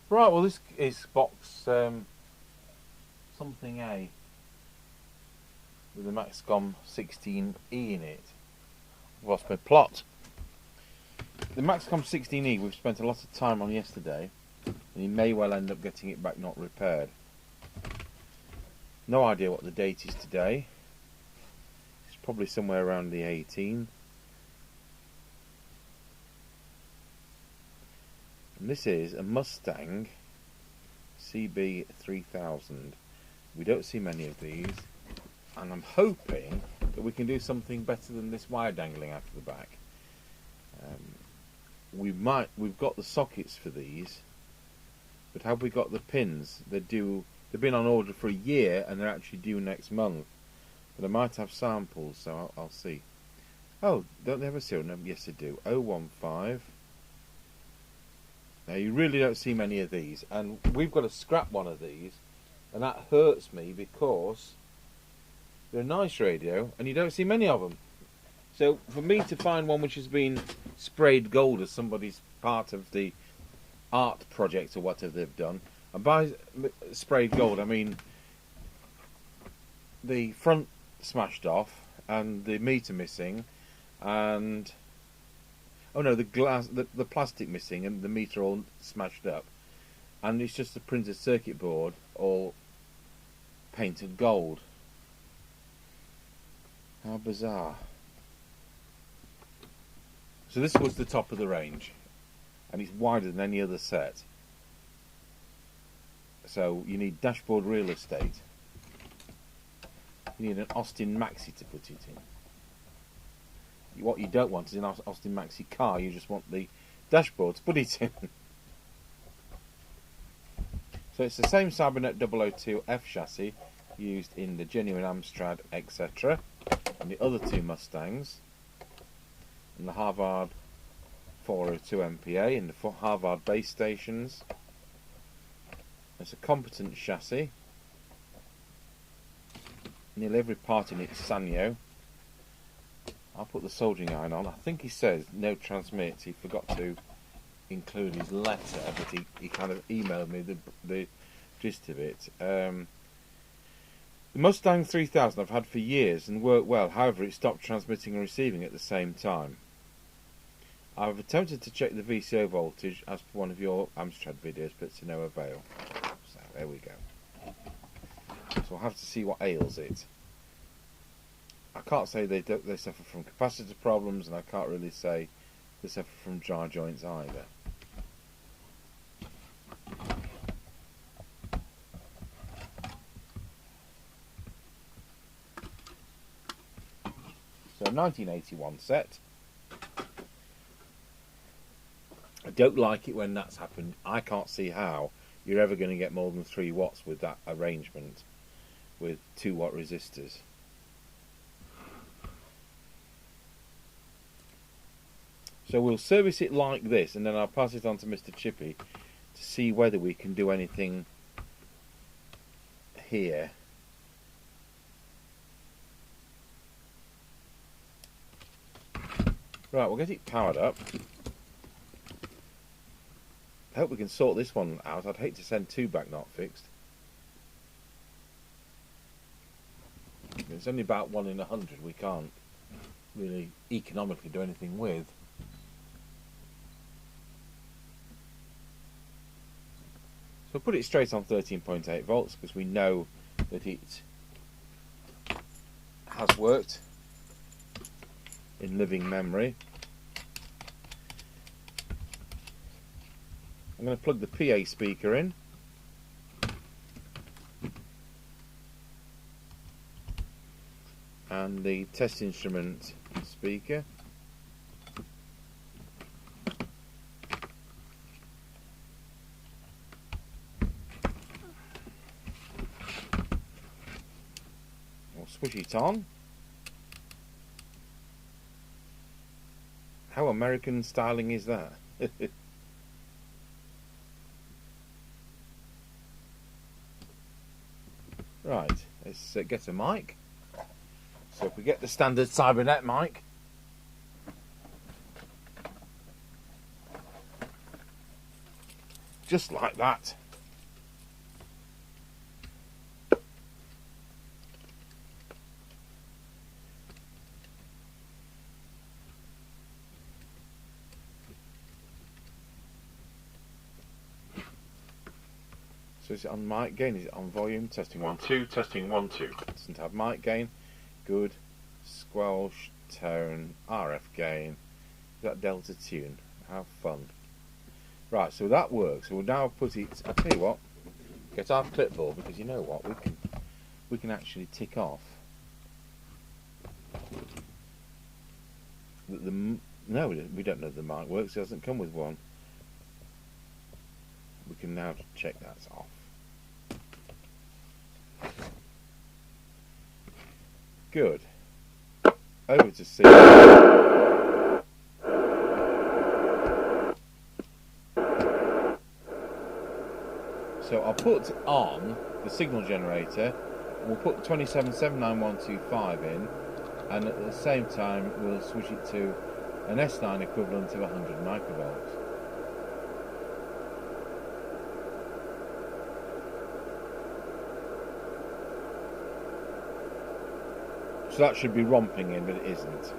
Right, well this is box something A with the Maxcom 16E in it. I've lost my plot. The Maxcom 16E we've spent a lot of time on yesterday, and you may well end up getting it back not repaired. No idea what the date is today. It's probably somewhere around the 18th. And this is a Mustang CB3000. We don't see many of these, and I'm hoping that we can do something better than this wire dangling out of the back. We've got the sockets for these, but have we got the pins? They've been on order for a year and they're actually due next month. But I might have samples, so I'll see. Oh, don't they have a serial number? Yes, they do. 015. Now you really don't see many of these, and we've got to scrap one of these, and that hurts me because they're a nice radio and you don't see many of them. So for me to find one which has been sprayed gold as somebody's part of the art project or whatever they've done, and by sprayed gold I mean the front smashed off and the meter missing, and oh no, the glass, the plastic missing, and the meter all smashed up, and it's just the printed circuit board all painted gold. How bizarre. So this was the top of the range, and it's wider than any other set. So you need dashboard real estate. You need an Austin Maxi to put it in. What you don't want is an Austin Maxi car, you just want the dashboard to put it in. So it's the same Cybernet 002F chassis used in the genuine Amstrad, etc., and the other two Mustangs, and the Harvard 402 MPA and the Harvard base stations. It's a competent chassis. Nearly every part in it's Sanyo. I'll put the soldering iron on. I think he says no transmit. He forgot to include his letter, but he kind of emailed me the gist of it. The Mustang 3000 I've had for years and worked well. However, it stopped transmitting and receiving at the same time. I've attempted to check the VCO voltage as per one of your Amstrad videos, but to no avail. So there we go. So I'll have to see what ails it. I can't say they suffer from capacitor problems, and I can't really say they suffer from jar joints either. So 1981 set. I don't like it when that's happened. I can't see how you're ever going to get more than 3 watts with that arrangement with 2 watt resistors. So we'll service it like this, and then I'll pass it on to Mr. Chippy to see whether we can do anything here. Right, we'll get it powered up. I hope we can sort this one out. I'd hate to send 2 back not fixed. It's only about 1 in 100 we can't really economically do anything with. So we'll put it straight on 13.8 volts because we know that it has worked in living memory. I'm going to plug the PA speaker in. And the test instrument speaker. We'll switch it on. How American styling is that? Right, let's get a mic. So if we get the standard Cybernet mic, just like that. So is it on mic gain? Is it on volume? Testing 1 2, testing 1 2. Doesn't have mic gain. Good. Squelch, tone, RF gain. Is that delta tune? How fun. Right, so that works. So we'll now put it. I'll tell you what. Get our clipboard, because you know what, we can actually tick off no, we don't know if the mic works. It doesn't come with one. We can now check that's off. Good. Over to C. So I'll put on the signal generator. We'll put 2779125 in, and at the same time we'll switch it to an S9 equivalent of 100 microvolts. So that should be romping in, but it isn't.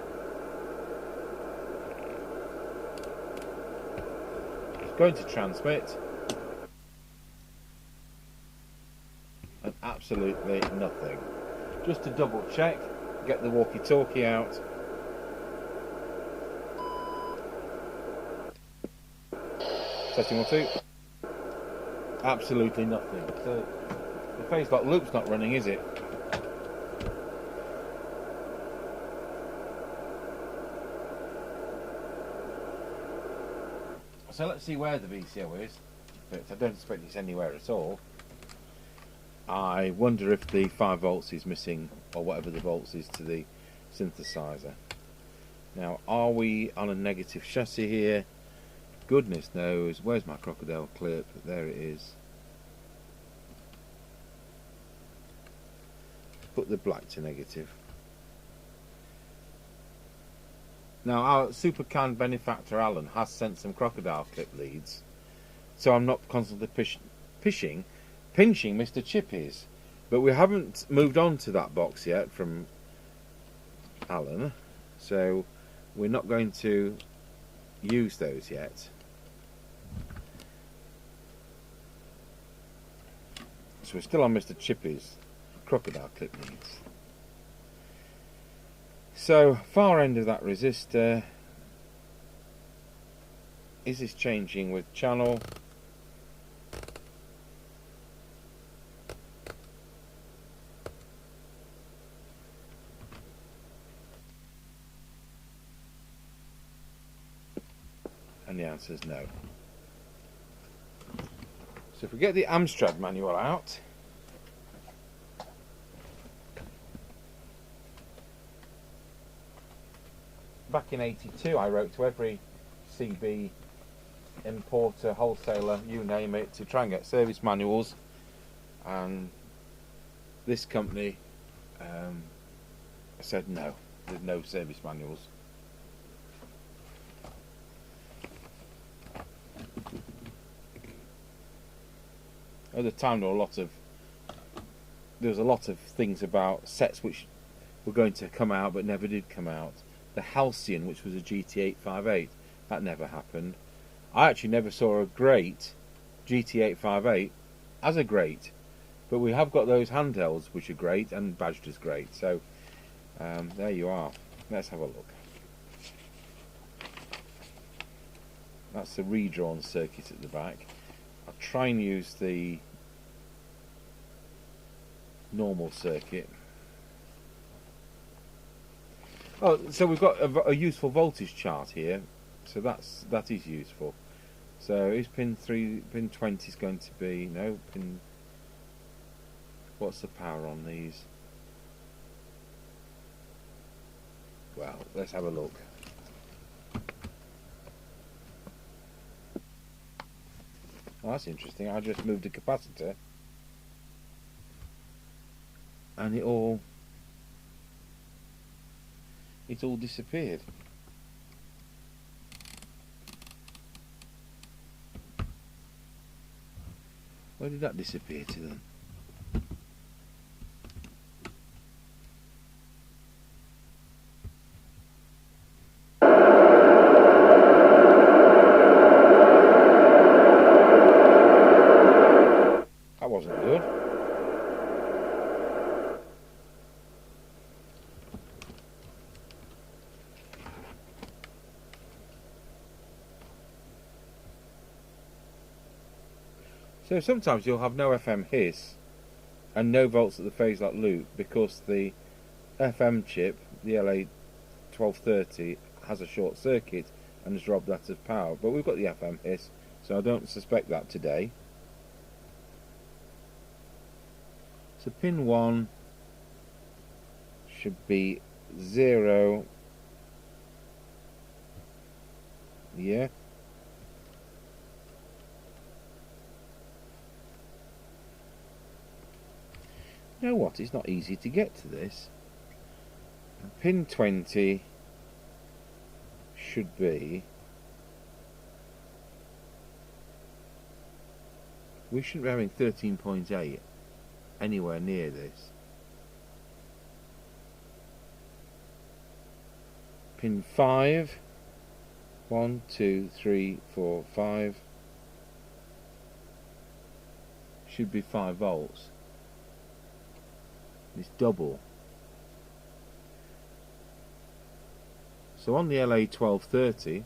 It's going to transmit, and absolutely nothing. Just to double check, get the walkie-talkie out. Testing 1 2. Absolutely nothing. So the phase lock loop's not running, is it? So let's see where the VCO is, but I don't expect it's anywhere at all. I wonder if the 5 volts is missing, or whatever the volts is to the synthesizer. Now, are we on a negative chassis here? Goodness knows. Where's my crocodile clip? There it is. Put the black to negative. Now, our super kind benefactor Alan has sent some crocodile clip leads, so I'm not constantly pinching Mr. Chippy's. But we haven't moved on to that box yet from Alan, so we're not going to use those yet. So we're still on Mr. Chippy's crocodile clip leads. So, far end of that resistor, is this changing with channel? And the answer is no. So if we get the Amstrad manual out, back in '82 I wrote to every CB importer, wholesaler, you name it, to try and get service manuals, and this company said no, there's no service manuals. At the time there was a lot of things about sets which were going to come out but never did come out. The Halcyon, which was a GT858, that never happened. I actually never saw a great GT858 as a great, but we have got those handhelds which are great and badged as great. So there you are. Let's have a look. That's the redrawn circuit at the back. I'll try and use the normal circuit. Oh, so we've got a useful voltage chart here, so that is useful. So is pin 20 is going to be pin. What's the power on these? Well, let's have a look. Oh, that's interesting. I just moved a capacitor, and it all disappeared. Where did that disappear to then? That wasn't good. So sometimes you'll have no FM hiss and no volts at the phase lock loop because the FM chip, the LA1230, has a short circuit and has robbed that of power. But we've got the FM hiss, so I don't suspect that today. So pin 1 should be 0. Yeah. You know what? It's not easy to get to this. Pin 20 should be... We shouldn't be having 13.8 anywhere near this. Pin 5. 1, 2, 3, 4, 5. Should be 5 volts. It's double. So on the LA1230,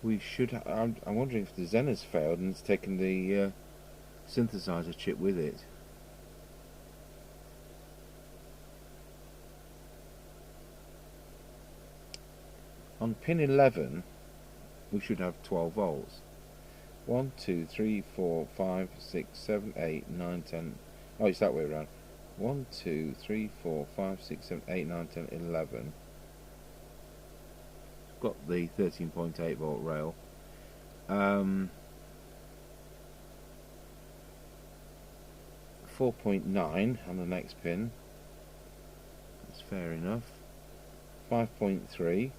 we should. I'm wondering if the Zen has failed and it's taken the synthesizer chip with it. On pin 11, we should have 12 volts. 1, 2, 3, 4, 5, 6, 7, 8, 9, 10. Oh, it's that way around. 1, 2, 3, 4, 5, 6, 7, 8, 9, 10, 11. Got the 13.8 volt rail. 4.9 on the next pin. That's fair enough. 5.3.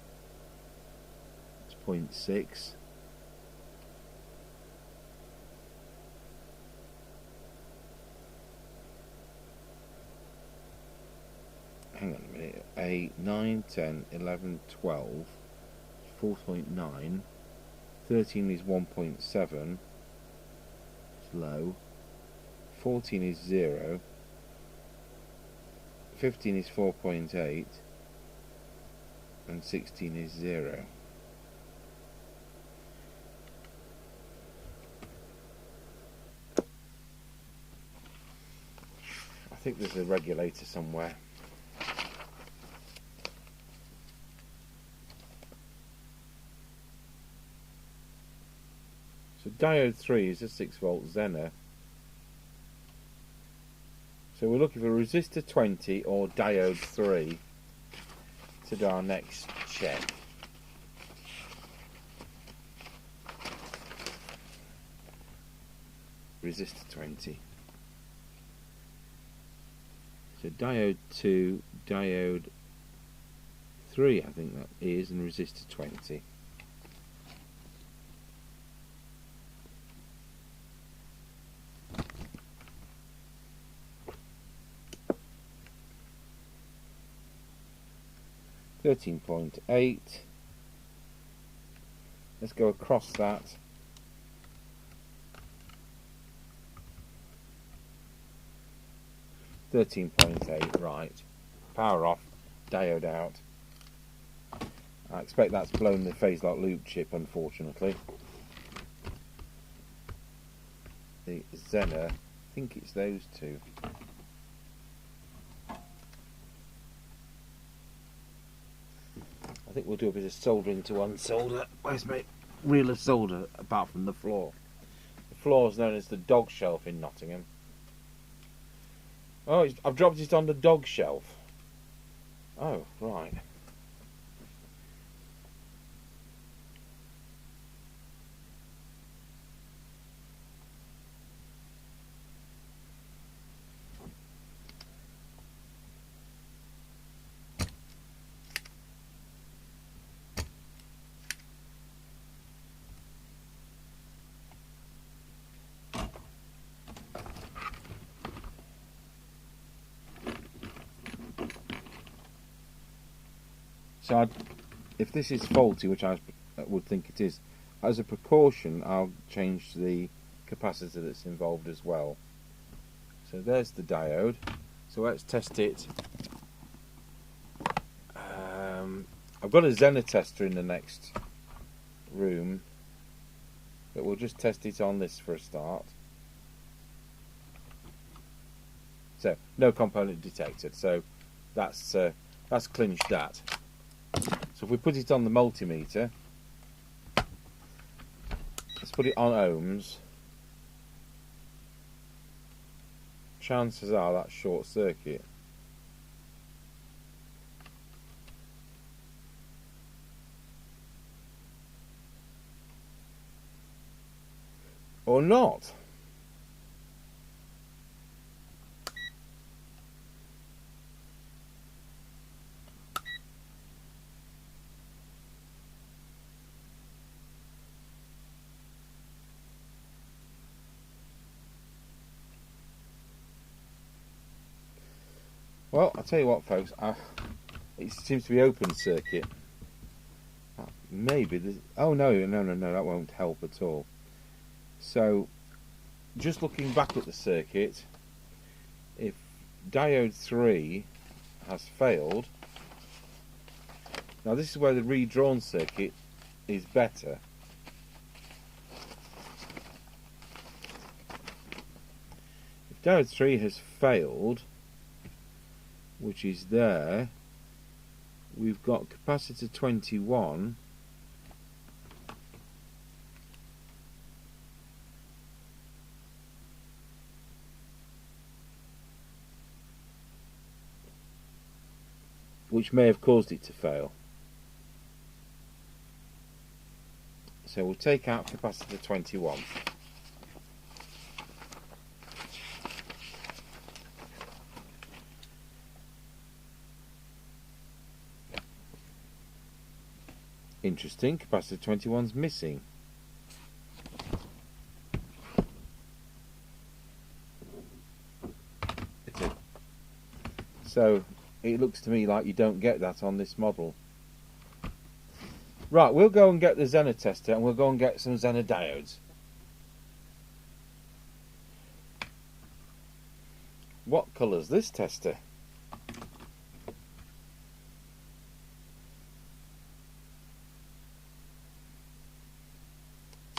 0.6. Hang on a minute. 8, 9, 10, 11, 12. 4.9. 13 is 1.7. It's low. 14 is 0. 15 is 4.8. And 16 is 0. I think there's a regulator somewhere. So diode 3 is a 6 volt Zener. So we're looking for resistor 20 or diode 3 to do our next check. Resistor 20. So diode 2, diode 3 I think that is, and resistor 20. $13.8. Let's go across that. $13.8, right. Power off, diode out. I expect that's blown the phase lock loop chip, unfortunately. The Zener, I think it's those two. I think we'll do a bit of soldering to unsolder. Where's my reel of solder apart from the floor? The floor is known as the dog shelf in Nottingham. Oh, I've dropped it on the dog shelf. Oh, right. So if this is faulty, which I would think it is, as a precaution I'll change the capacitor that's involved as well. So there's the diode. So let's test it. I've got a Zener tester in the next room, but we'll just test it on this for a start. So no component detected, so that's clinched that. So if we put it on the multimeter, let's put it on ohms. Chances are that's short circuit. Or not. Well, I'll tell you what, folks, it seems to be open circuit. Maybe there's... Oh, no, that won't help at all. So, just looking back at the circuit, if diode 3 has failed, now this is where the redrawn circuit is better. If diode 3 has failed, which is there, we've got capacitor 21, which may have caused it to fail. So we'll take out capacitor 21. Interesting, capacitor 21's missing. So it looks to me like you don't get that on this model. Right, we'll go and get the Zener tester and we'll go and get some Zener diodes. What colour's this tester?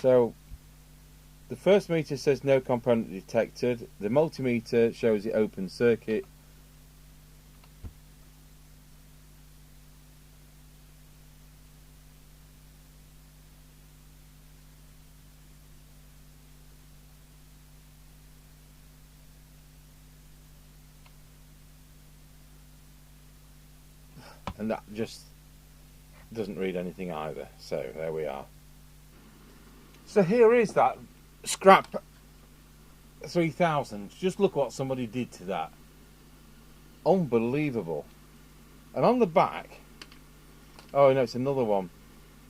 So the first meter says no component detected. The multimeter shows it open circuit. And that just doesn't read anything either. So there we are. So here is that scrap 3000. Just look what somebody did to that. Unbelievable. And on the back, oh no, it's another one.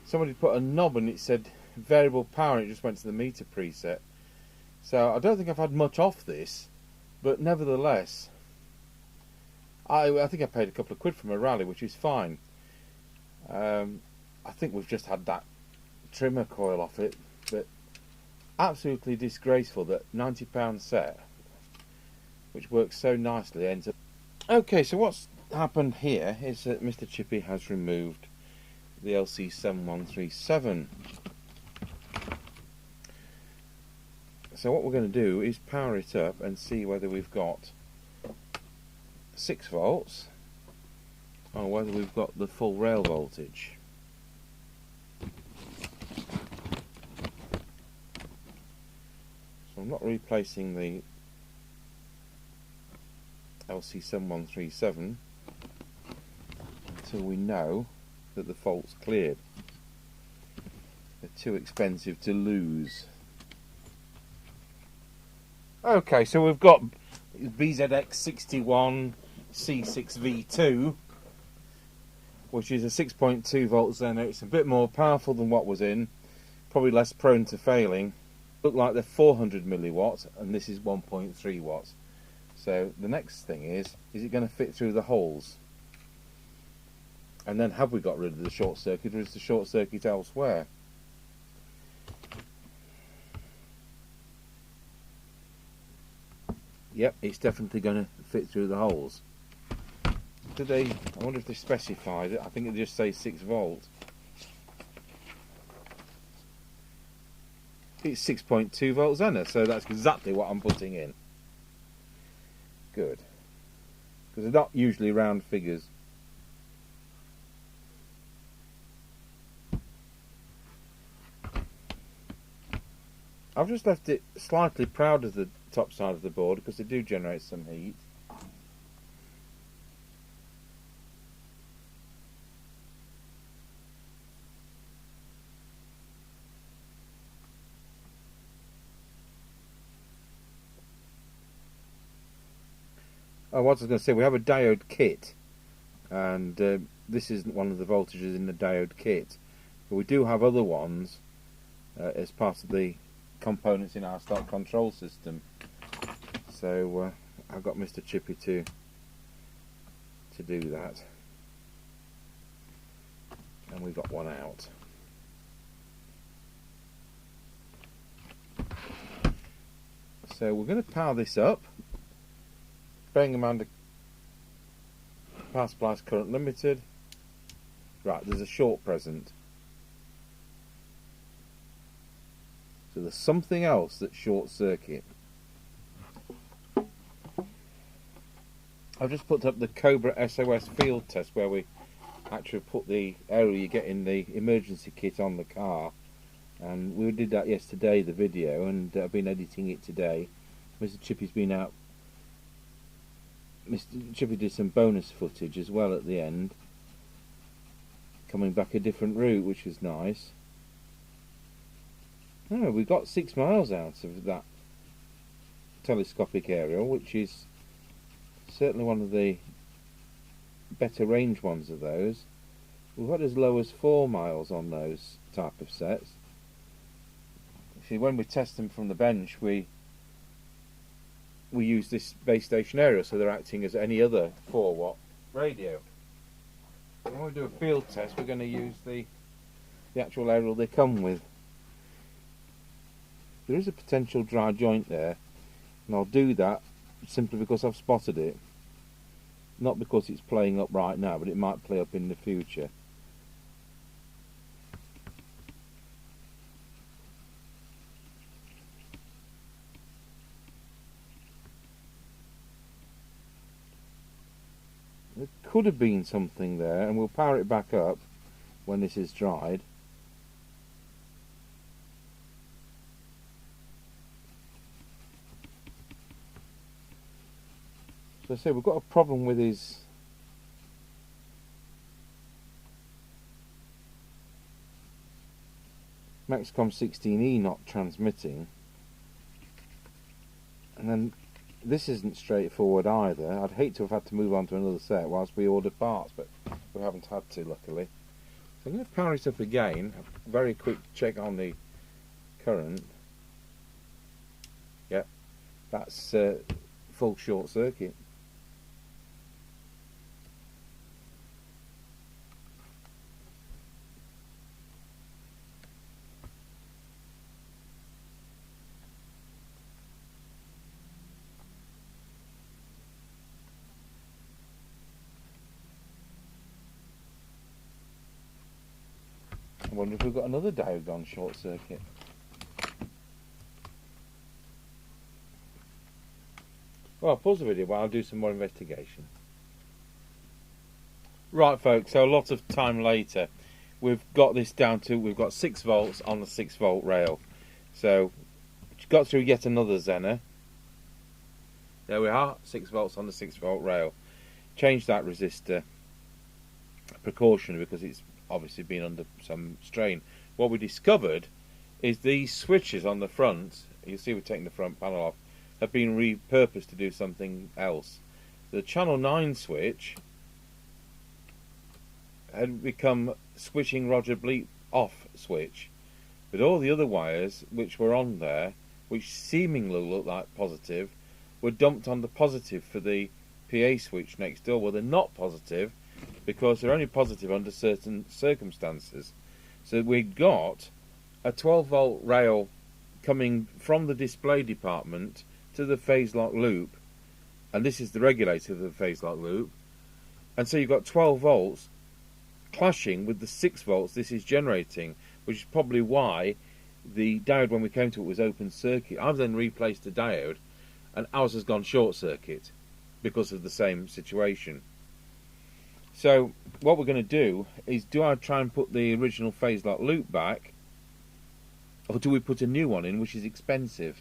Somebody put a knob and it said variable power and it just went to the meter preset. So I don't think I've had much off this, but nevertheless, I think I paid a couple of quid from a rally, which is fine. I think we've just had that trimmer coil off it, but absolutely disgraceful that £90 set, which works so nicely, ends up... Okay, so what's happened here is that Mr. Chippy has removed the LC7137. So what we're going to do is power it up and see whether we've got 6 volts or whether we've got the full rail voltage. So I'm not replacing the LC7137 until we know that the fault's cleared. They're too expensive to lose. Okay, so we've got BZX61 C6V2, which is a 6.2 volt Zener. It's a bit more powerful than what was in, probably less prone to failing. Look like they're 400 milliwatts and this is 1.3 watts. So the next thing is it going to fit through the holes? And then have we got rid of the short circuit, or is the short circuit elsewhere? Yep, it's definitely going to fit through the holes. Do they? I wonder if they specified it. I think it just says 6 volts. It's 6.2 volts, Zener, so that's exactly what I'm putting in. Good. Because they're not usually round figures. I've just left it slightly proud of the top side of the board because they do generate some heat. Oh, what I was going to say, we have a diode kit, and this isn't one of the voltages in the diode kit, but we do have other ones as part of the components in our stock control system. So I've got Mr. Chippy to do that, and we've got one out. So we're going to power this up, bearing in mind the power supply is current limited. Right, there's a short present. So there's something else that's short circuit. I've just put up the Cobra SOS field test where we actually put the area you get in the emergency kit on the car, and we did that yesterday, the video, and I've been editing it today. Mr. Chippy's been out. Mr. Chippy did some bonus footage as well at the end, coming back a different route, which was nice. Oh, we got 6 miles out of that telescopic aerial, which is certainly one of the better range ones of those. We've got as low as 4 miles on those type of sets. See, when we test them from the bench, we use this base station aerial, so they're acting as any other 4-watt radio. When we do a field test, we're going to use the actual aerial they come with. There is a potential dry joint there, and I'll do that simply because I've spotted it. Not because it's playing up right now, but it might play up in the future. There could have been something there, and we'll power it back up when this is dried. So I say we've got a problem with his Maxcom 16E not transmitting, and then this isn't straightforward either. I'd hate to have had to move on to another set whilst we order parts, but we haven't had to, luckily. So I'm going to power it up again. A very quick check on the current. Yep, that's full short circuit. I wonder if we've got another diode on short circuit. Well, I'll pause the video while I'll do some more investigation. Right folks, so a lot of time later, we've got this down to, we've got 6 volts on the 6 volt rail. So, got through yet another Zener. There we are, 6 volts on the 6 volt rail. Changed that resistor, precaution, because it's obviously been under some strain. What we discovered is these switches on the front, you see we're taking the front panel off, have been repurposed to do something else. The channel 9 switch had become switching Roger Bleep off switch, but all the other wires which were on there, which seemingly looked like positive, were dumped on the positive for the PA switch next door. Well, they're not positive, because they're only positive under certain circumstances. So we've got a 12-volt rail coming from the display department to the phase lock loop, and this is the regulator of the phase lock loop, and so you've got 12 volts clashing with the 6 volts this is generating, which is probably why the diode, when we came to it, was open circuit. I've then replaced the diode and ours has gone short circuit because of the same situation. So what we're going to do is, do I try and put the original phase lock loop back, or do we put a new one in, which is expensive?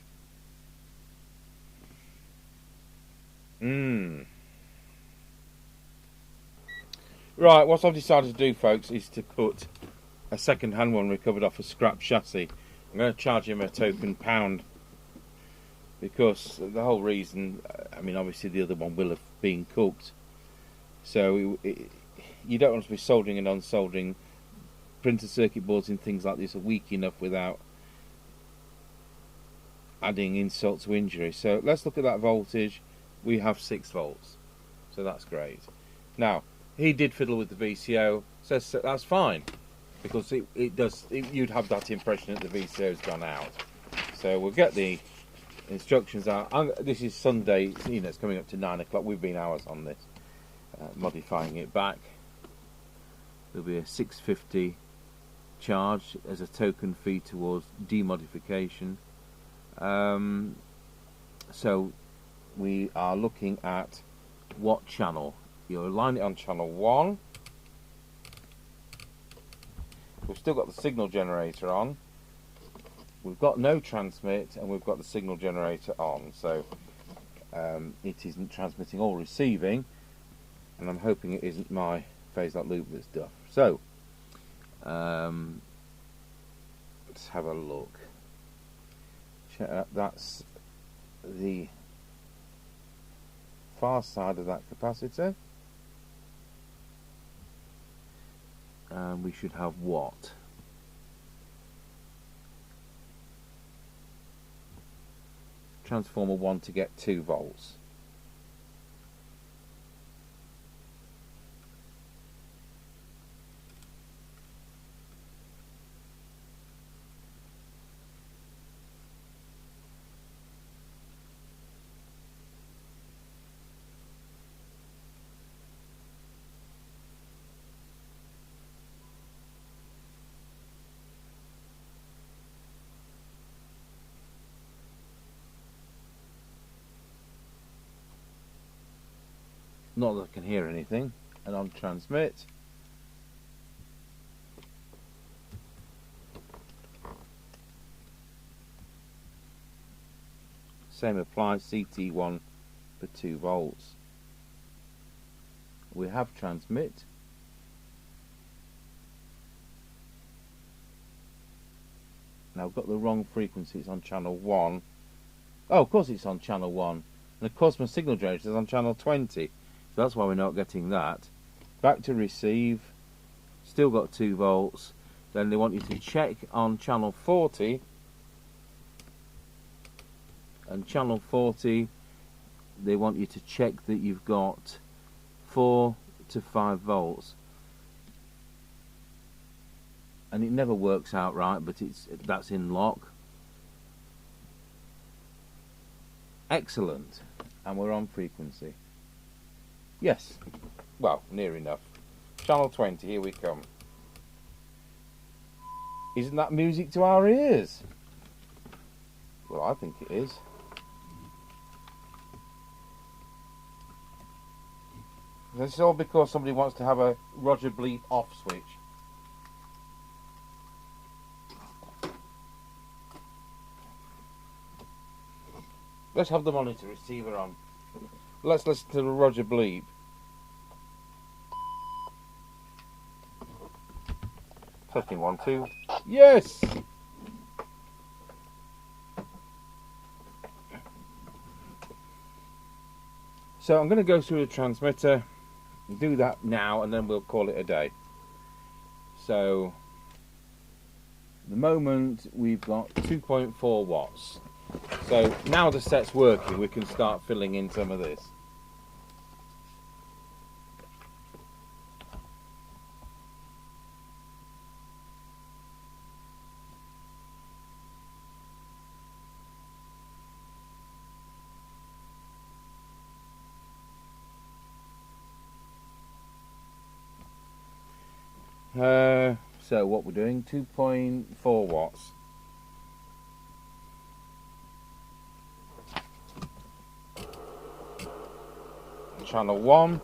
Right, what I've decided to do, folks, is to put a second-hand one recovered off a scrap chassis. I'm going to charge him a token £1, because the whole reason, I mean, obviously the other one will have been cooked, so you don't want to be soldering and unsoldering printed circuit boards and things like this are weak enough without adding insult to injury. So let's look at that voltage. We have 6 volts, so that's great. Now, he did fiddle with the VCO, so that's fine, because you'd have that impression that the VCO's gone out. So we'll get the instructions out. This is Sunday, you know, it's coming up to 9 o'clock. We've been hours on this, modifying it back. There'll be a 650 charge as a token fee towards demodification. So we are looking at what channel. You'll align it on channel 1. We've still got the signal generator on. We've got no transmit, and we've got the signal generator on. So it isn't transmitting or receiving, and I'm hoping it isn't my phase lock loop that's done. So let's have a look. Check out, that's the far side of that capacitor. And we should have what? Transformer 1 to get 2 volts. Not that I can hear anything. And on transmit, same applies, CT1 for 2 volts. We have transmit. Now I've got the wrong frequency, it's on channel 1. Oh, of course it's on channel 1. And of course my signal generator is on channel 20. So that's why we're not getting that. Back to receive, still got 2 volts. Then they want you to check on channel 40, and channel 40 they want you to check that you've got 4 to 5 volts, and it never works out right, but that's in lock. Excellent, and we're on frequency. Yes, well, near enough. Channel 20, here we come. Isn't that music to our ears? Well, I think it is. This is all because somebody wants to have a Roger Bleep off switch. Let's have the monitor receiver on. Let's listen to the Roger Bleep. Testing 1, 2. Yes! So I'm going to go through the transmitter, do that now, and then we'll call it a day. So, at the moment we've got 2.4 watts. So now the set's working, we can start filling in some of this. So what we're doing, 2.4 watts. Channel 1,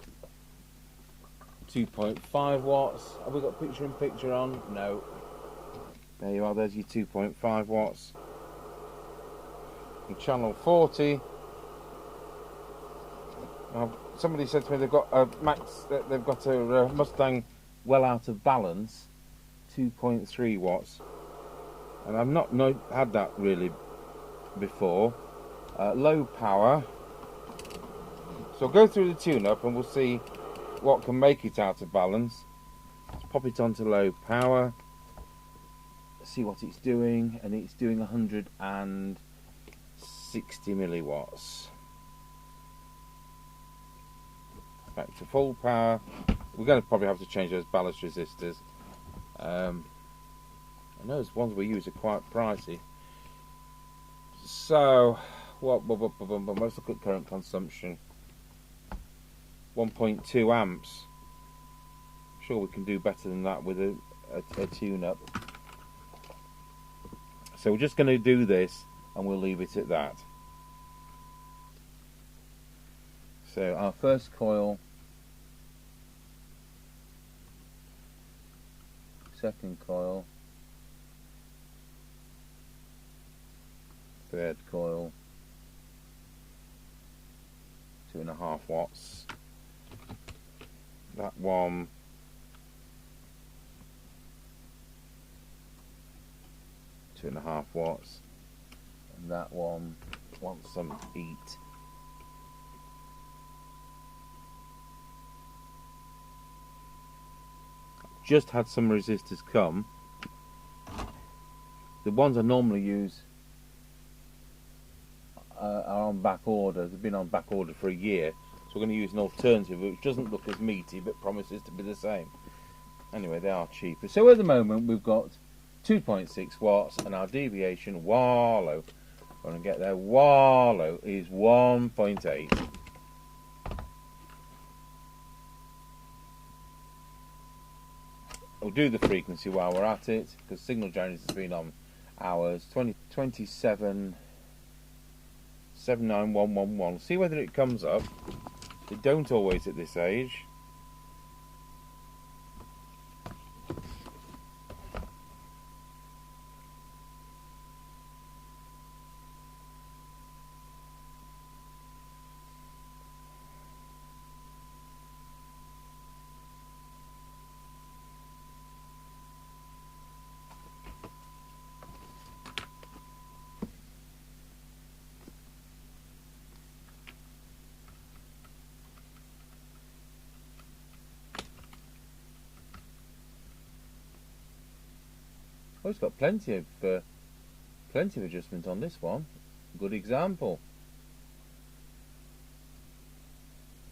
2.5 watts. Have we got picture in picture on? No. There you are, there's your 2.5 watts. And channel 40. Somebody said to me they've got a Mustang well out of balance, 2.3 watts. And I've not had that really before. Low power. So I'll go through the tune-up and we'll see what can make it out of balance. Let's pop it onto low power. See what it's doing, and it's doing 160 milliwatts. Back to full power. We're going to probably have to change those ballast resistors. I know those ones we use are quite pricey. So, let's look at current consumption. 1.2 amps. I'm sure we can do better than that with a tune-up. So we're just going to do this and we'll leave it at that. So our first coil, second coil, third coil, 2.5 watts. That one, two and a half watts, and that one wants some heat. Just had some resistors come. The ones I normally use are on back order. They've been on back order for a year, so we're going to use an alternative which doesn't look as meaty but promises to be the same. Anyway, they are cheaper. So at the moment we've got 2.6 watts and our deviation wallow, when I get there, wallow is 1.8. We'll do the frequency while we're at it, because signal generators has been on hours. 27 79111. See whether it comes up. They don't always at this age. Oh, it's got plenty of adjustment on this one. Good example.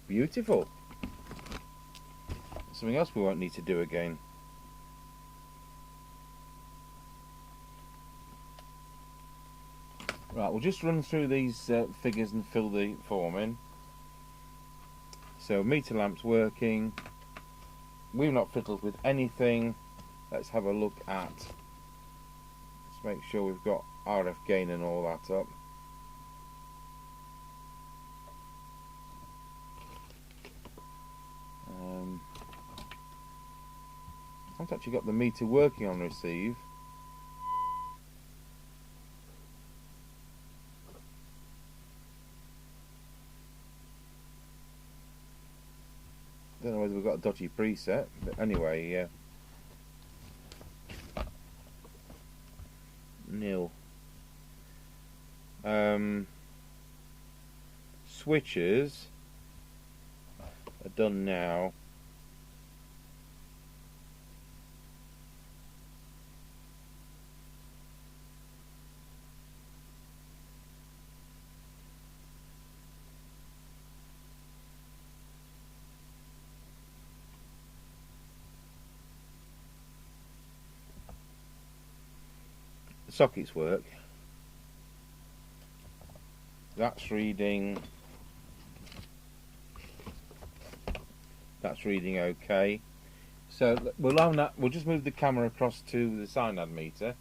Beautiful. Something else we won't need to do again. Right, we'll just run through these figures and fill the form in. So meter lamp's working. We've not fiddled with anything. Let's have a look at. Let's make sure we've got RF gain and all that up. I've actually got the meter working on receive. Don't know whether we've got a dodgy preset, but anyway, nil. Switches are done now. The sockets work. That's reading okay. So we'll just move the camera across to the cyanide meter.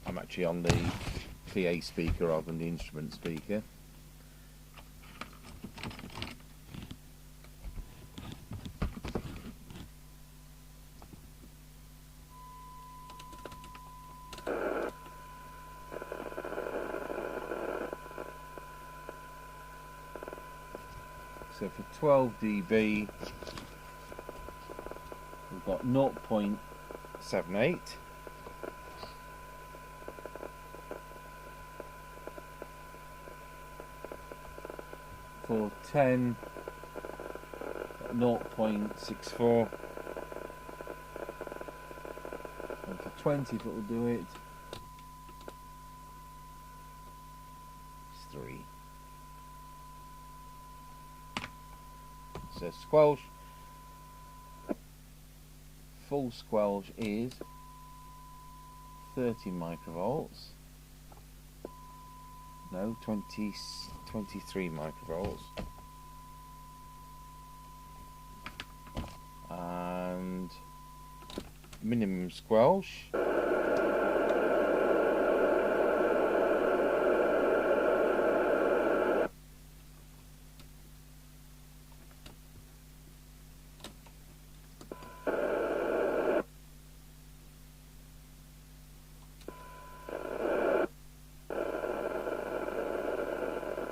I'm actually on the PA speaker rather than the instrument speaker. So for 12 dB, we've got 0.78. For 10, 0.64. And for 20, if it will do it, it's 3. So squelch, full squelch is 30 microvolts. No, 23 microvolts. And minimum squelch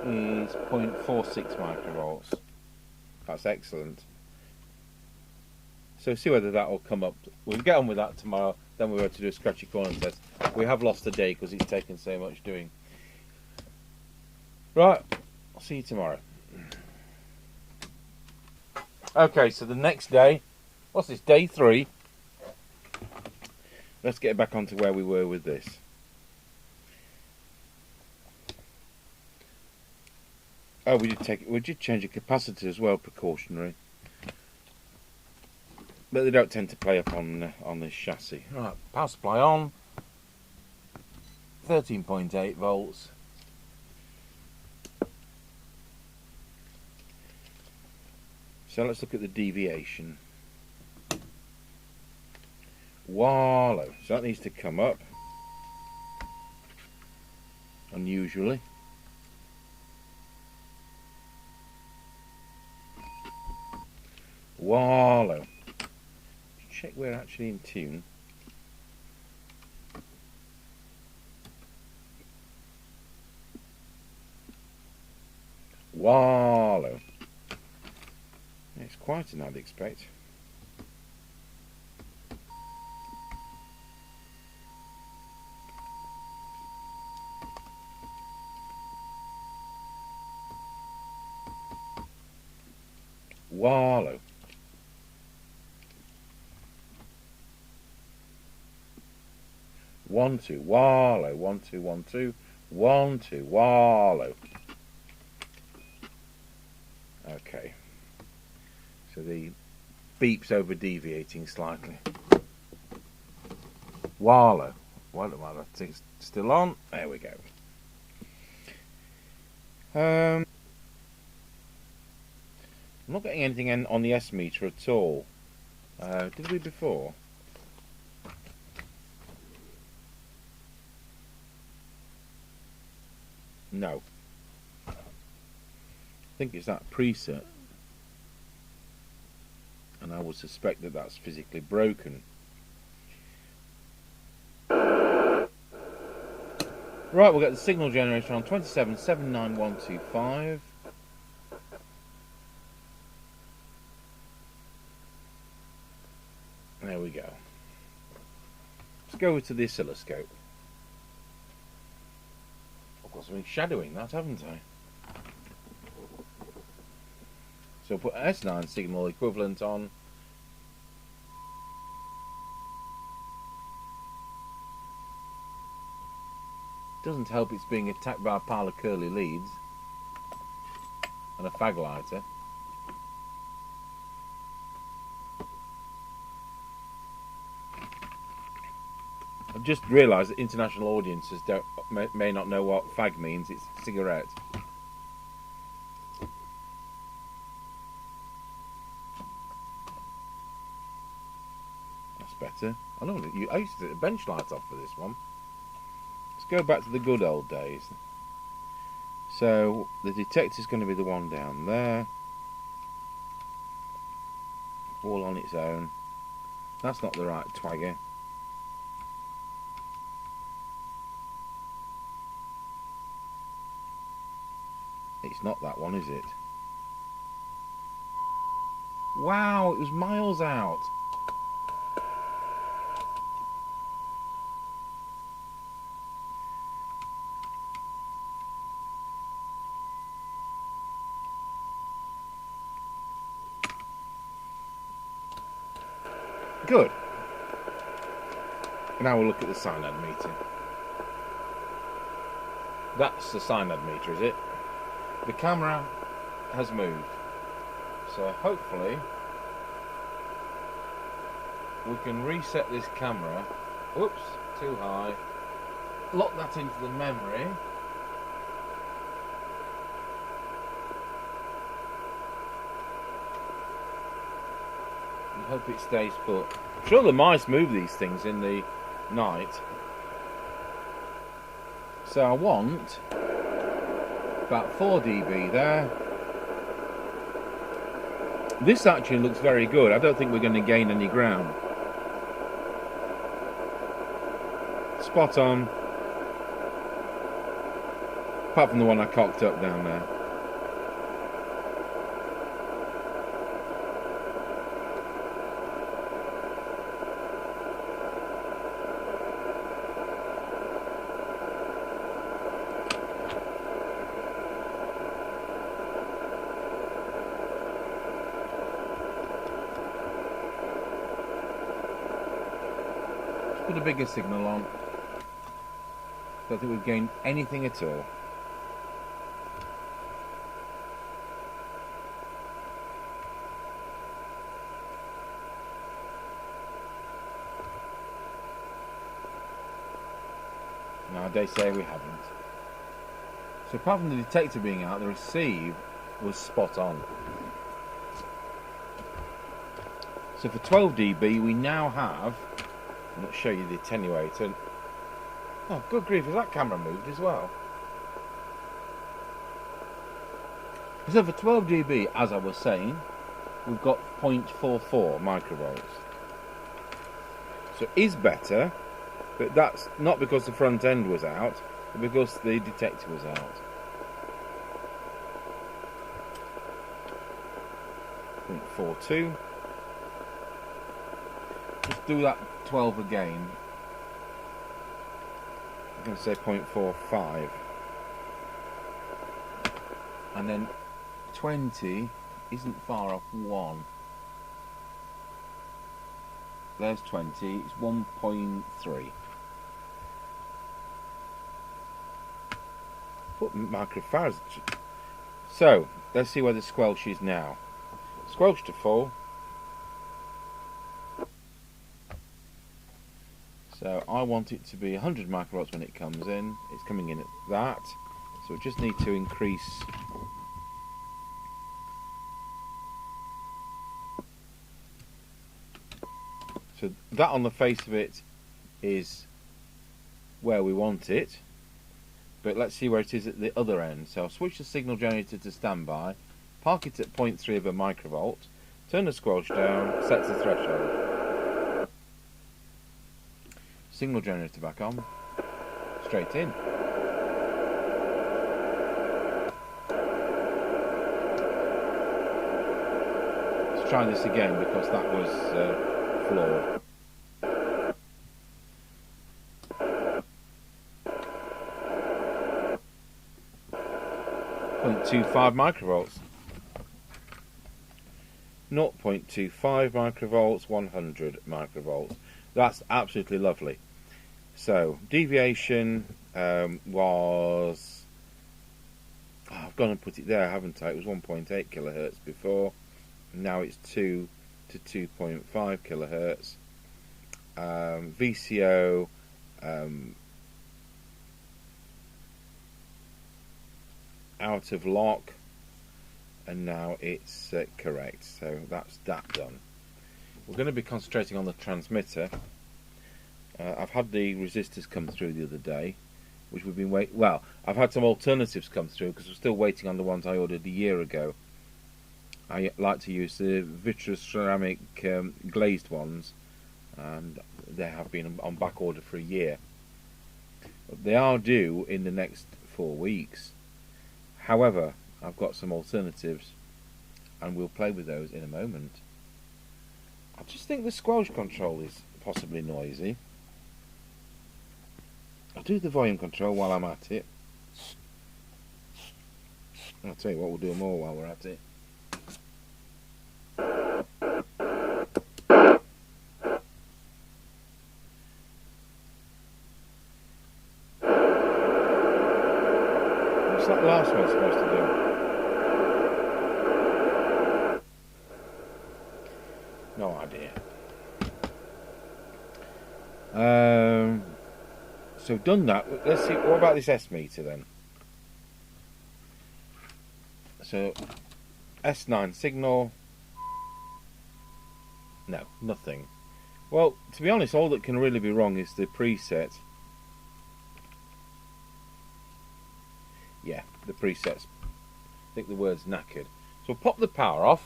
is 0.46 microvolts. That's excellent. So see whether that will come up. We'll get on with that tomorrow. Then we'll have to do a scratchy corner test. We have lost a day because it's taken so much doing. Right, I'll see you tomorrow. Okay, so the next day, what's this, day 3? Let's get back onto where we were with this. Oh, we did change a capacitor as well, precautionary. But they don't tend to play up on this chassis. Right, power supply on. 13.8 volts. So let's look at the deviation. Wallow. So that needs to come up. Unusually. Wallow. Check we're actually in tune. Wallow. It's quieter than I'd expect. Wallow. One, two, wallow. 1, 2, 1, 2. 1, 2, wallow. Okay. So the beep's over deviating slightly. Wallow. Wait a minute, I think it's still on. There we go. I'm not getting anything on the S meter at all. Did we before? No. I think it's that preset. And I would suspect that that's physically broken. Right, we'll get the signal generator on 2779125. There we go. Let's go over to the oscilloscope. I've got something shadowing that, haven't I? So put S9 signal equivalent on. Doesn't help it's being attacked by a pile of curly leads and a fag lighter. I've just realised that international audiences may not know what fag means. It's cigarette. That's better. I know I used to take the bench light off for this one. Let's go back to the good old days. So the detector's going to be the one down there, all on its own. That's not the right twagger. It's not that one, is it? Wow, it was miles out. Good. Now we'll look at the cyanide meter. That's the cyanide meter, is it? The camera has moved. So hopefully we can reset this camera. Whoops, too high. Lock that into the memory. And hope it stays put. I'm sure the mice move these things in the night. So I want about 4 dB there. This actually looks very good. I don't think we're going to gain any ground. Spot on. Apart from the one I cocked up down there. Put a bigger signal on. Don't think we've gained anything at all. No, they say we haven't. So apart from the detector being out, the receive was spot on. So for 12 dB we now have, I'm not show you the attenuator. Oh, good grief, has that camera moved as well? So for 12 dB, as I was saying, we've got 0.44 microvolts. So it is better, but that's not because the front end was out, but because the detector was out. 0.42. Just do that 12 again. I'm going to say 0.45. And then 20 isn't far off 1. There's 20, it's 1.3. Put microfarads. So, let's see where the squelch is now. Squelch to full. So I want it to be 100 microvolts when it comes in. It's coming in at that. So we just need to increase. So that on the face of it is where we want it. But let's see where it is at the other end. So I'll switch the signal generator to standby, park it at 0.3 of a microvolt, turn the squelch down, set the threshold. Signal generator back on, straight in. Let's try this again because that was flawed. .25 microvolts. 0.25 microvolts, 100 microvolts. That's absolutely lovely. So deviation was, I've gone and put it there, haven't I? It was 1.8 kilohertz before. Now it's 2 to 2.5 kilohertz. VCO out of lock, and now it's correct. So that's that done. we're going to be concentrating on the transmitter. I've had the resistors come through the other day, which we've been waiting. Well, I've had some alternatives come through because we're still waiting on the ones I ordered a year ago. I like to use the vitreous ceramic glazed ones, and they have been on back order for a year. They are due in the next 4 weeks. However, I've got some alternatives, and we'll play with those in a moment. I just think the squelch control is possibly noisy. I'll do the volume control while I'm at it. I'll tell you what, we'll do more while we're at it. What's that last one supposed to do? No idea. So done that. Let's see. What about this S meter then? So S9 signal. No, nothing. Well, to be honest, all that can really be wrong is the preset. Yeah, the presets. I think the word's knackered. So we'll pop the power off,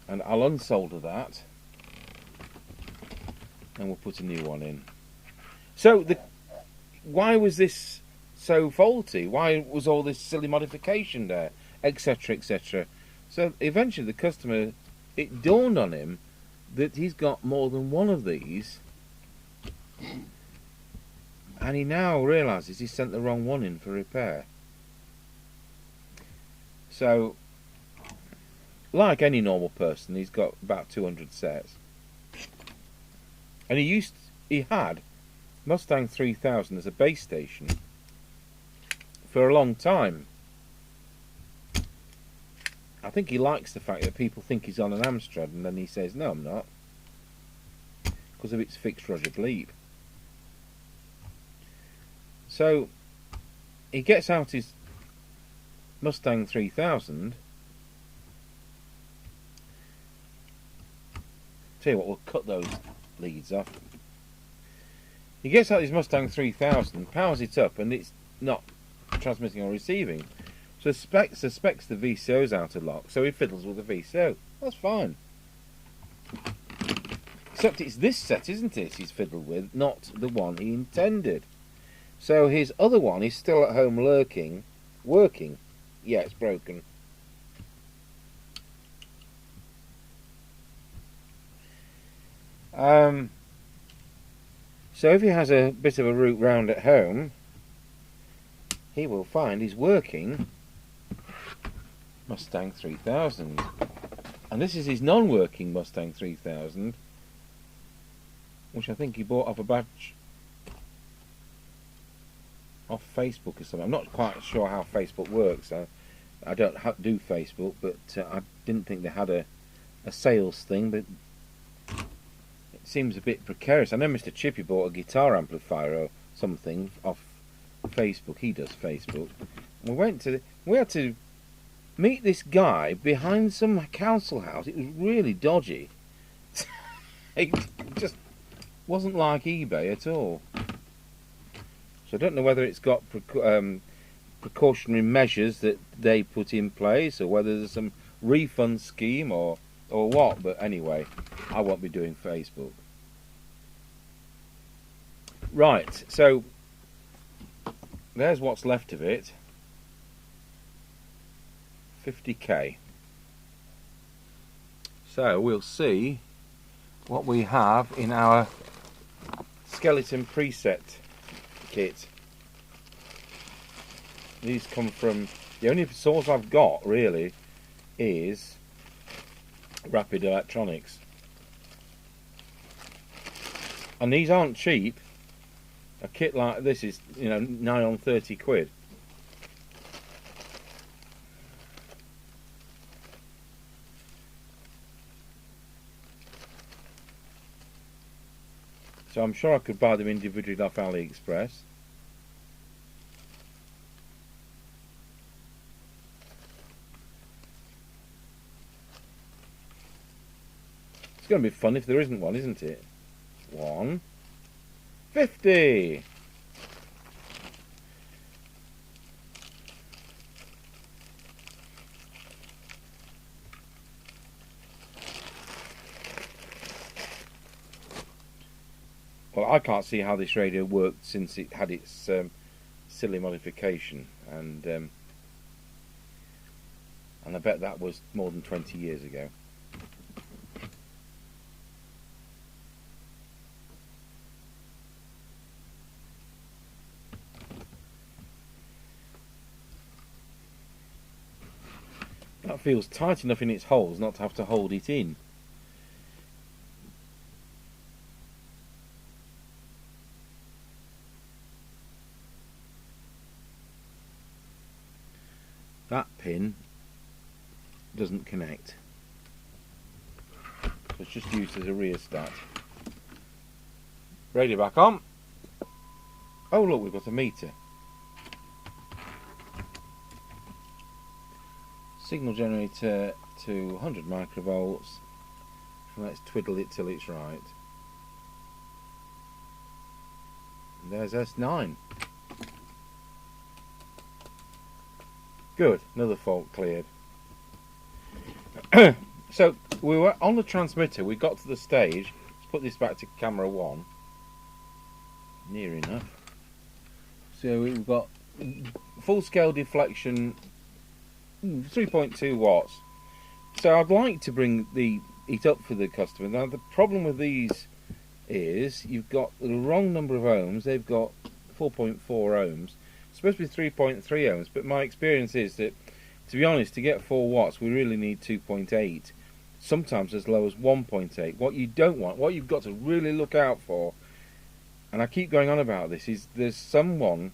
and I'll unsolder that, and we'll put a new one in. So why was this so faulty? Why was all this silly modification there, etc., etc.? So eventually the customer, it dawned on him that he's got more than one of these, and he now realises he sent the wrong one in for repair. So, like any normal person, he's got about 200 sets, and he had Mustang 3000 as a base station for a long time. I think he likes the fact that people think he's on an Amstrad, and then he says, no, I'm not, because of its fixed Roger bleep. So he gets out his Mustang 3000. Tell you what, we'll cut those leads off. He gets out his Mustang 3000, powers it up, and it's not transmitting or receiving. So suspects the VCO's out of lock, so he fiddles with the VCO. That's fine. Except it's this set, isn't it, he's fiddled with, not the one he intended. So his other one is still at home working. Yeah, it's broken. So if he has a bit of a route round at home, he will find he's working Mustang 3000. And this is his non-working Mustang 3000, which I think he bought off a batch off Facebook or something. I'm not quite sure how Facebook works. I don't do Facebook, but I didn't think they had a sales thing, but it seems a bit precarious. I know Mr. Chippy bought a guitar amplifier or something off Facebook. He does Facebook. We had to meet this guy behind some council house. It was really dodgy. It just wasn't like eBay at all. So I don't know whether it's got precautionary measures that they put in place, or whether there's some refund scheme or what. But anyway, I won't be doing Facebook. Right, so there's what's left of it. 50k. So we'll see what we have in our skeleton preset kit. These come from, the only source I've got really is Rapid Electronics, and these aren't cheap. A kit like this is, you know, nigh on 30 quid. So I'm sure I could buy them individually off AliExpress. It's going to be fun if there isn't one, isn't it? 150. Well, I can't see how this radio worked since it had its silly modification, and I bet that was more than 20 years ago. That feels tight enough in its holes not to have to hold it in. That pin doesn't connect. It's just used as a rheostat. Radio back on. Oh look, we've got a meter. Signal generator to 100 microvolts. Let's twiddle it till it's right. And there's S9. Good, another fault cleared. So we were on the transmitter, we got to the stage. Let's put this back to camera 1. Near enough. So we've got full scale deflection, 3.2 watts. So I'd like to bring it up for the customer. Now the problem with these is you've got the wrong number of ohms. They've got 4.4 ohms. It's supposed to be 3.3 ohms, but my experience is that, to be honest, to get 4 watts we really need 2.8, sometimes as low as 1.8. What you don't want, what you've got to really look out for, and I keep going on about this, is there's someone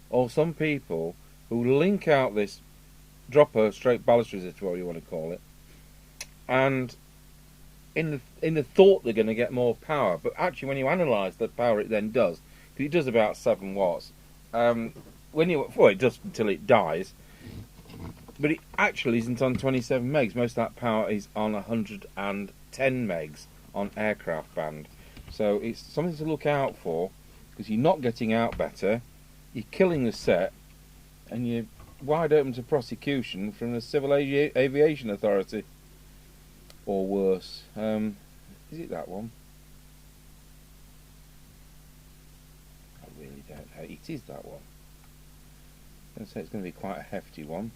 or some people who link out this dropper straight ballast resistor, whatever you want to call it, and in the thought they're going to get more power, but actually when you analyse the power it then does, because it does about 7 watts, it does until it dies, but it actually isn't on 27 megs. Most of that power is on 110 megs on aircraft band. So it's something to look out for, because you're not getting out better, you're killing the set, and you're wide open to prosecution from the Civil Aviation Authority, or worse. Is it that one? I really don't know. It is that one. I'm going to say it's going to be quite a hefty one.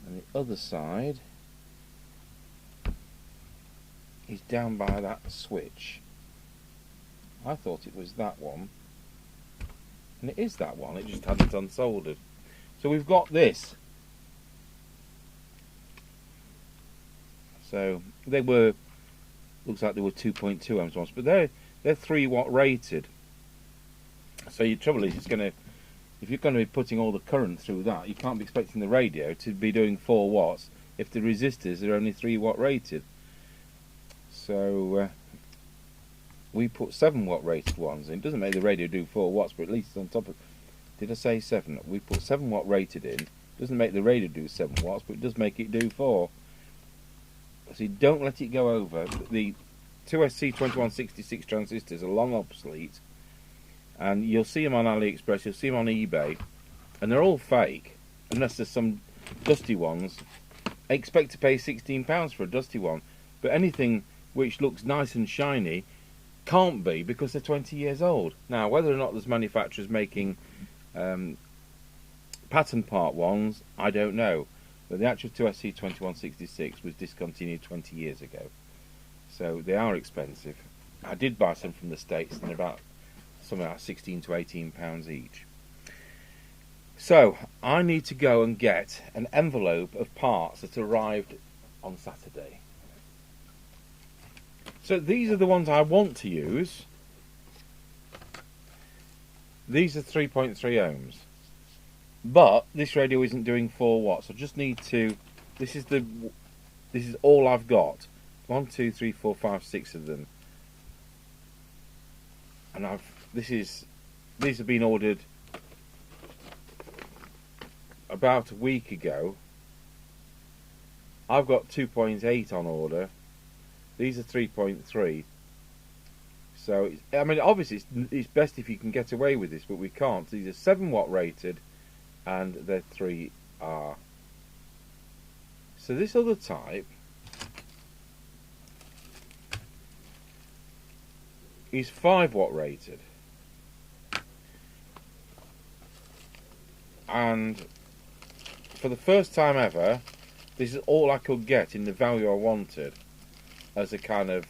And the other side is down by that switch. I thought it was that one, and it is that one, it just hadn't unsoldered. So we've got this. So they were, looks like they were 2.2 ohms once, but they're 3 watt rated. So your trouble is, it's going to, if you're going to be putting all the current through that, you can't be expecting the radio to be doing 4 watts if the resistors are only 3 watt rated. So we put 7 watt rated ones in. It doesn't make the radio do 4 watts, but at least it's on top of, did I say 7? We put 7 watt rated in. It doesn't make the radio do 7 watts, but it does make it do 4. So you don't let it go over. The 2SC2166 transistors are long obsolete, and you'll see them on AliExpress, you'll see them on eBay, and they're all fake, unless there's some dusty ones. I expect to pay £16 for a dusty one, but anything which looks nice and shiny can't be, because they're 20 years old. Now, whether or not there's manufacturers making pattern part ones, I don't know, but the actual 2SC2166 was discontinued 20 years ago, so they are expensive. I did buy some from the States, and they're about something like £16 to £18 each. So I need to go and get an envelope of parts that arrived on Saturday. So these are the ones I want to use. These are 3.3 ohms, but this radio isn't doing 4 watts. I just need to, this is all I've got. 1, 2, 3, 4, 5, 6 of them, and these have been ordered about a week ago. I've got 2.8 on order, These are 3.3. So, I mean, obviously it's best if you can get away with this, but we can't. These are 7 watt rated, and they're 3R. So this other type is 5 watt rated, and for the first time ever, this is all I could get in the value I wanted as a kind of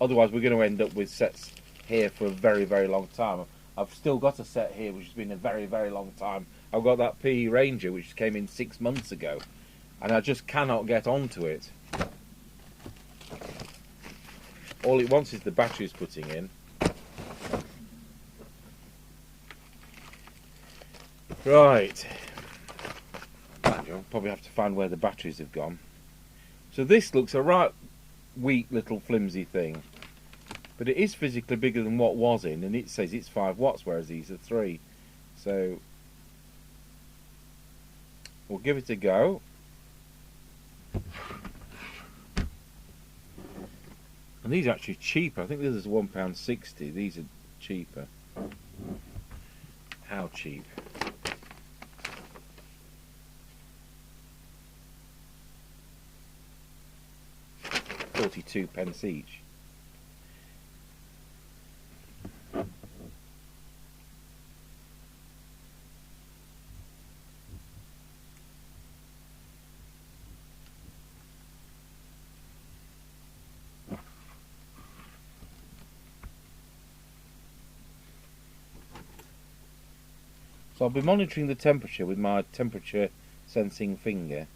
otherwise we're going to end up with sets here for a very, very long time. I've still got a set here which has been a very, very long time. I've got that PE Ranger which came in 6 months ago, and I just cannot get onto it. All it wants is the batteries putting in. Right. I'll probably have to find where the batteries have gone. So this looks a right weak little flimsy thing, but it is physically bigger than what was in, and it says it's 5 watts, whereas these are 3. So we'll give it a go. And these are actually cheaper. I think this is £1.60. These are cheaper. How cheap? 42 pence each. So I'll be monitoring the temperature with my temperature sensing finger.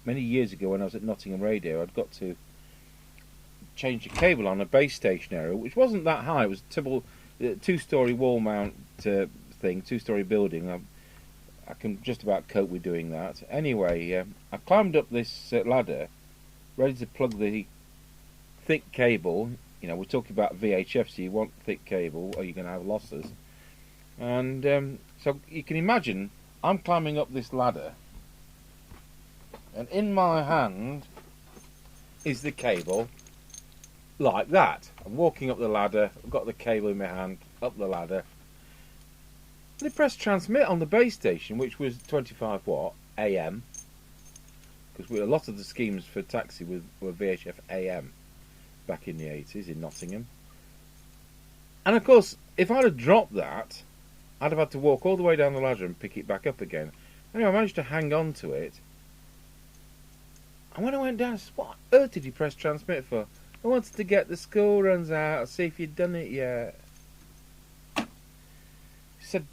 Many years ago when I was at Nottingham Radio, I'd got to change a cable on a base station area, which wasn't that high. It was a typical 2-storey wall mount thing, 2-storey building. I can just about cope with doing that. Anyway, I climbed up this ladder, ready to plug the thick cable. You know, we're talking about VHF, so you want thick cable or you're going to have losses. And so you can imagine I'm climbing up this ladder, and in my hand is the cable, like that. I'm walking up the ladder, I've got the cable in my hand, up the ladder. They pressed transmit on the base station, which was 25 watt AM, because a lot of the schemes for taxi were VHF AM back in the 80s in Nottingham. And of course, if I'd have dropped that, I'd have had to walk all the way down the ladder and pick it back up again. Anyway, I managed to hang on to it. And when I went down, I said, what on earth did you press transmit for? I wanted to get the school runs out, see if you'd done it yet. He said,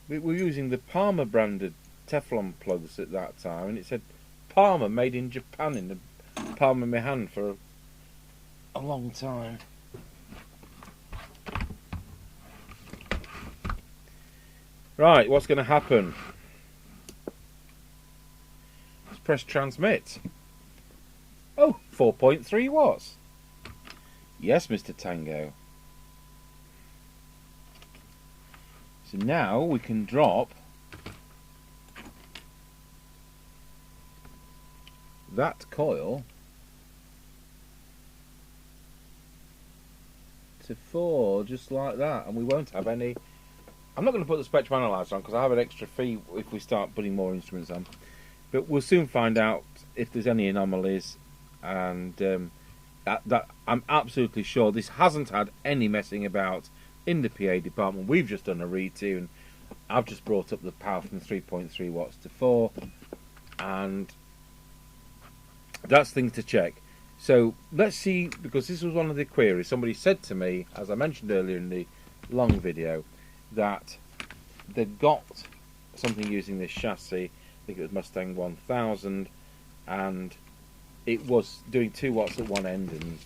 we were using the Palmer branded Teflon plugs at that time, and it said Palmer made in Japan in the palm of my hand for a long time. Right, what's going to happen? Press transmit. Oh, 4.3 watts. Yes, Mr. Tango. So now we can drop that coil to 4, just like that, and we won't have any. I'm not going to put the spectrum analyzer on because I have an extra fee if we start putting more instruments on. But we'll soon find out if there's any anomalies, and that I'm absolutely sure this hasn't had any messing about in the PA department. We've just done a retune. I've just brought up the power from 3.3 watts to 4, and that's things to check. So let's see, because this was one of the queries. Somebody said to me, as I mentioned earlier in the long video, that they'd got something using this chassis. I think it was Mustang 1000, and it was doing 2 watts at one end and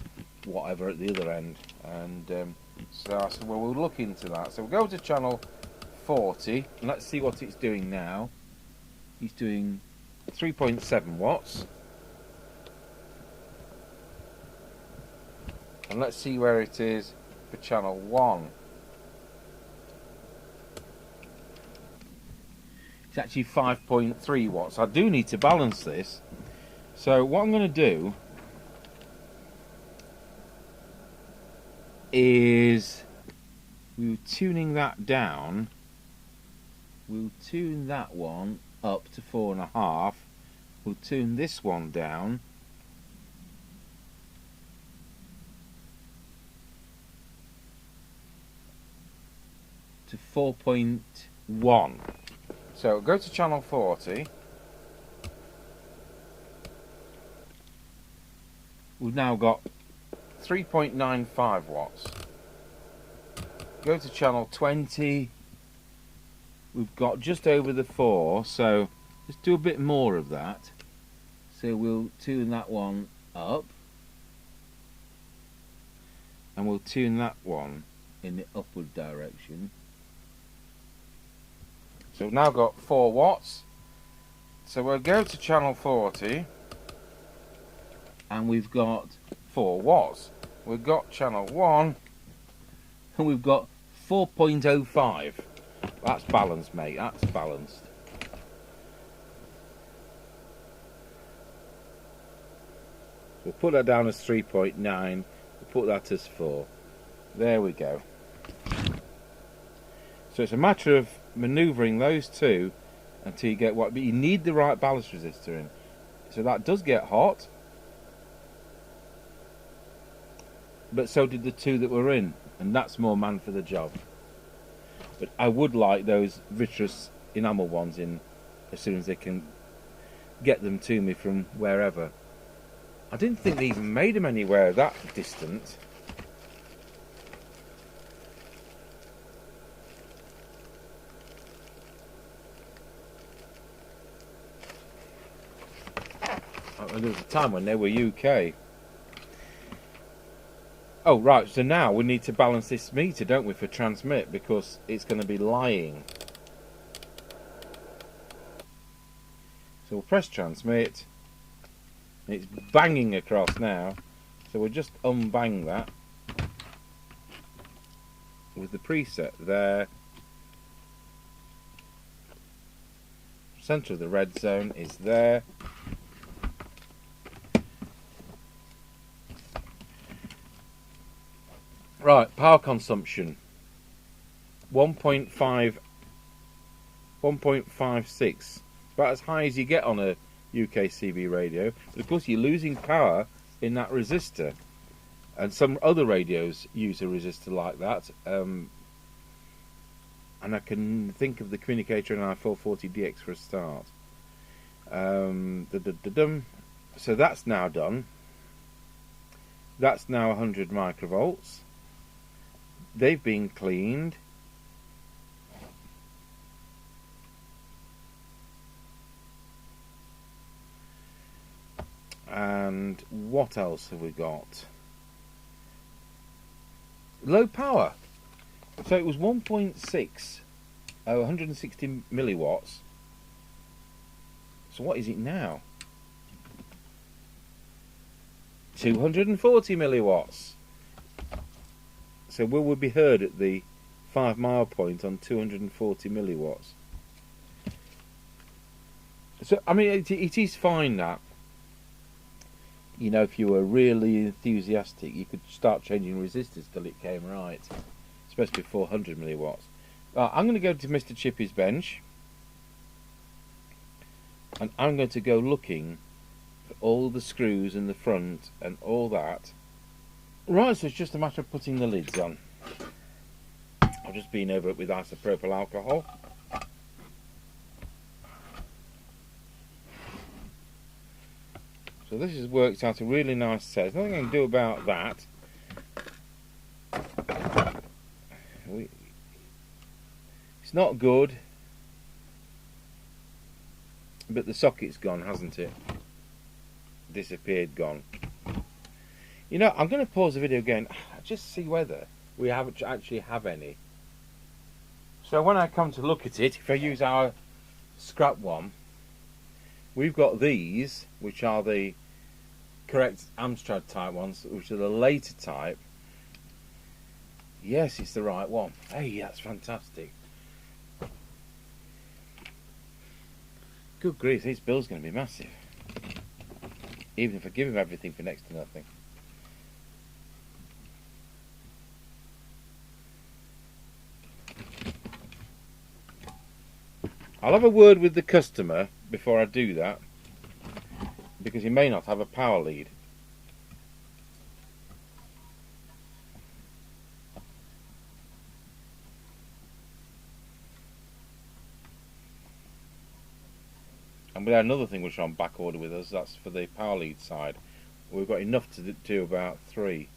whatever at the other end. And so I said, well, we'll look into that. So we'll go to channel 40 and let's see what it's doing now. He's doing 3.7 watts. And let's see where it is for channel 1. It's actually 5.3 watts. I do need to balance this. So what I'm going to do is we're tuning that down. We'll tune that one up to 4.5. We'll tune this one down to 4.1. So go to channel 40. We've now got 3.95 watts. Go to channel 20. We've got just over the 4, so let's do a bit more of that. So we'll tune that one up, and we'll tune that one in the upward direction. So we've now got 4 watts. So we'll go to channel 40, and we've got 4 watts. We've got channel 1, and we've got 4.05. That's balanced, mate. That's balanced. We'll put that down as 3.9. We'll put that as 4. There we go. So it's a matter of manoeuvring those two until you get what. But you need the right ballast resistor in. So that does get hot. But so did the two that were in. And that's more man for the job. But I would like those vitreous enamel ones in as soon as they can get them to me from wherever. I didn't think they even made them anywhere that distant. There was a time when they were UK. Oh right, so now we need to balance this meter, don't we, for transmit, because it's going to be lying. So we'll press transmit. It's banging across now, so we'll just unbang that with the preset there. Centre of the red zone is there. Right, power consumption 1.56. About as high as you get on a UK CB radio, but of course you're losing power in that resistor, and some other radios use a resistor like that, and I can think of the communicator in i440DX for a start. So that's now done. That's now 100 microvolts. They've been cleaned. And what else have we got? Low power. So it was 1.6, 160 milliwatts. So what is it now? 240 milliwatts. So will we be heard at the 5 mile point on 240 milliwatts? So I mean, it is fine that, you know, if you were really enthusiastic, you could start changing resistors till it came right. It's supposed to be 400 milliwatts. I'm going to go to Mr. Chippy's bench, and I'm going to go looking for all the screws in the front and all that. Right, so it's just a matter of putting the lids on. I've just been over it with isopropyl alcohol. So this has worked out a really nice set. There's nothing I can do about that. It's not good, but the socket's gone, hasn't it? Disappeared, gone. You know, I'm going to pause the video again, just see whether we actually have any. So when I come to look at it, if I use our scrap one, we've got these, which are the correct Amstrad type ones, which are the later type. Yes, it's the right one. Hey, that's fantastic. Good grief, his bill's going to be massive. Even if I give him everything for next to nothing. I'll have a word with the customer before I do that, because he may not have a power lead. And we had another thing which is on back order with us, that's for the power lead side. We've got enough to do about 3.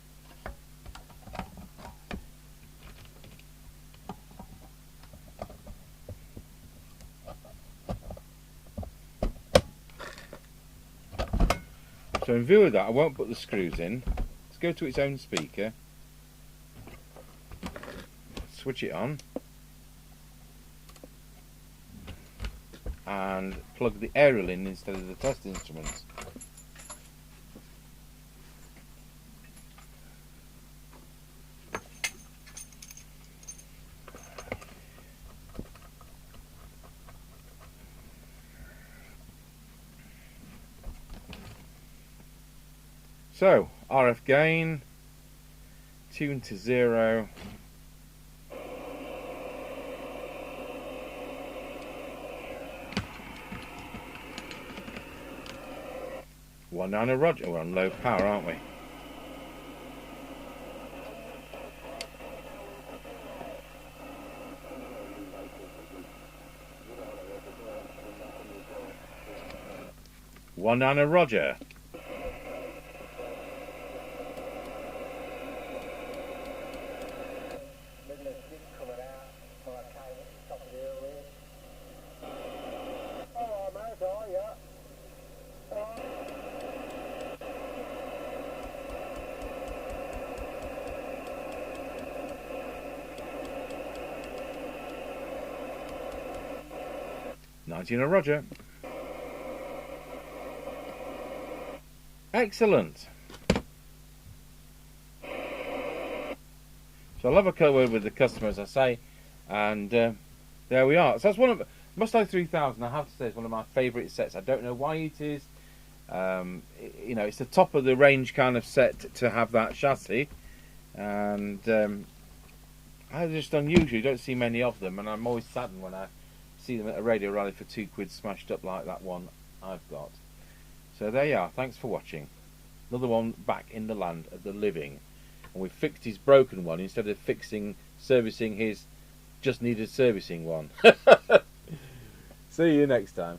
So in view of that, I won't put the screws in. Let's go to its own speaker. Switch it on. And plug the aerial in instead of the test instruments. So, RF gain, tune to 0. One down a Roger. We're on low power, aren't we? One down a Roger. In a Roger. Excellent. So I'll have a word with the customer, as I say, and there we are. So that's one of Mustang 3000. I have to say, it's one of my favourite sets. I don't know why it is. You know, it's the top of the range kind of set to have that chassis, and I just unusual. You don't see many of them, and I'm always saddened when I see them at a radio rally for £2 smashed up like that one I've got. So there you are. Thanks for watching. Another one back in the land of the living, and we fixed his broken one instead of servicing his just needed servicing one. See you next time.